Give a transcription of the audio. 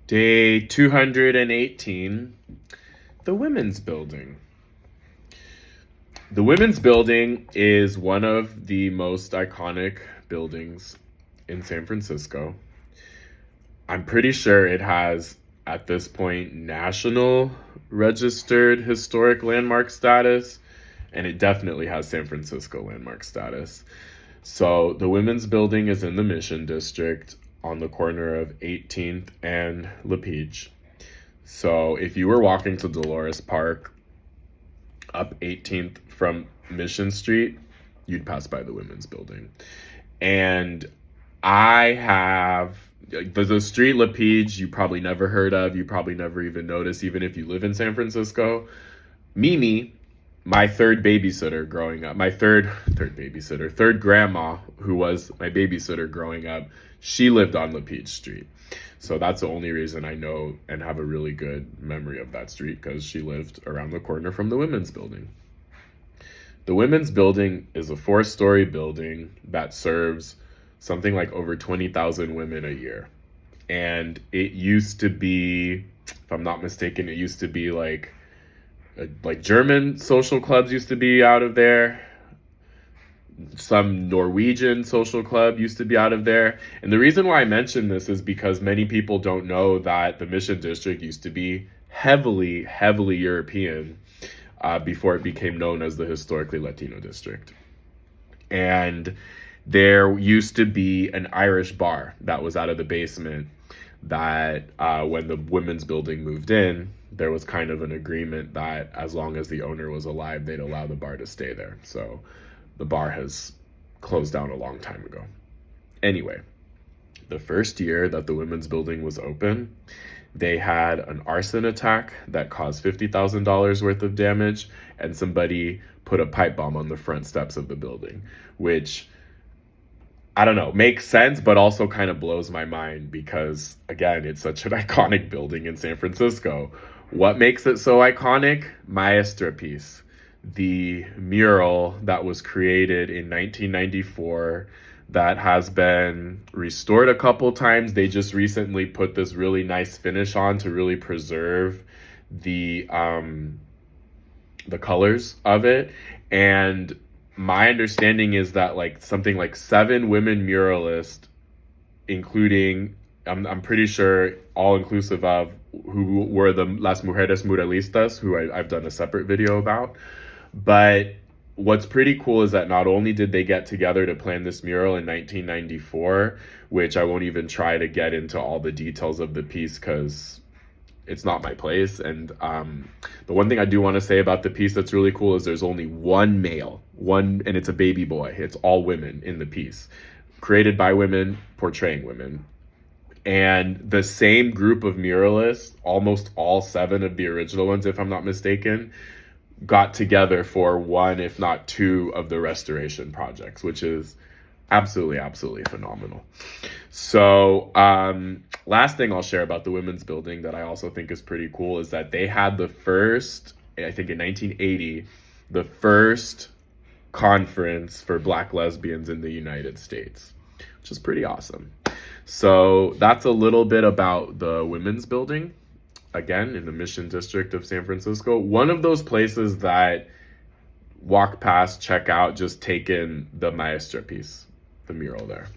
Day 218, the Women's Building. The Women's Building is one of the most iconic buildings in San Francisco. I'm pretty sure it has, at this point, national registered historic landmark status, and it definitely has San Francisco landmark status. So the Women's Building is in the Mission District on the corner of 18th and LaPeach. So if you were walking to Dolores Park up 18th from Mission Street, you'd pass by the Women's Building. And I have the street LaPeach you probably never heard of, you probably never even noticed, even if you live in San Francisco. Mimi, my third babysitter growing up, my third grandma, who was my babysitter growing up, she lived on LaPeach Street. So that's the only reason I know and have a really good memory of that street, because she lived around the corner from the Women's Building. The Women's Building is a 4-story building that serves something like over 20,000 women a year. And it used to be, if I'm not mistaken, it used to be like German social clubs used to be out of there. Some Norwegian social club used to be out of there. And the reason why I mention this is because many people don't know that the Mission District used to be heavily European before it became known as the historically Latino district. And there used to be an Irish bar that was out of the basement that when the Women's Building moved in, there was kind of an agreement that as long as the owner was alive, they'd allow the bar to stay there. So the bar has closed down a long time ago. Anyway, the first year that the Women's Building was open, they had an arson attack that caused $50,000 worth of damage, and somebody put a pipe bomb on the front steps of the building, which, I don't know, makes sense, but also kind of blows my mind because, again, it's such an iconic building in San Francisco. What makes it so iconic? Masterpiece. The mural that was created in 1994 that has been restored a couple times. They just recently put this really nice finish on to really preserve the colors of it. And my understanding is that something like 7 women muralists, including, I'm pretty sure all inclusive of who were the Las Mujeres Muralistas, who I've done a separate video about. But what's pretty cool is that not only did they get together to plan this mural in 1994, which I won't even try to get into all the details of the piece because it's not my place. And the one thing I do want to say about the piece that's really cool is there's only one male, and it's a baby boy. It's all women in the piece, created by women, portraying women. And the same group of muralists, almost all 7 of the original ones, if I'm not mistaken, got together for 1, if not 2 of the restoration projects, which is absolutely phenomenal. So last thing I'll share about the Women's Building that I also think is pretty cool is that they had the first, I think in 1980, the first conference for Black lesbians in the United States, which is pretty awesome. So that's a little bit about the Women's Building, again, in the Mission District of San Francisco. One of those places that walk past, check out, just take in the Maestra piece, the mural there.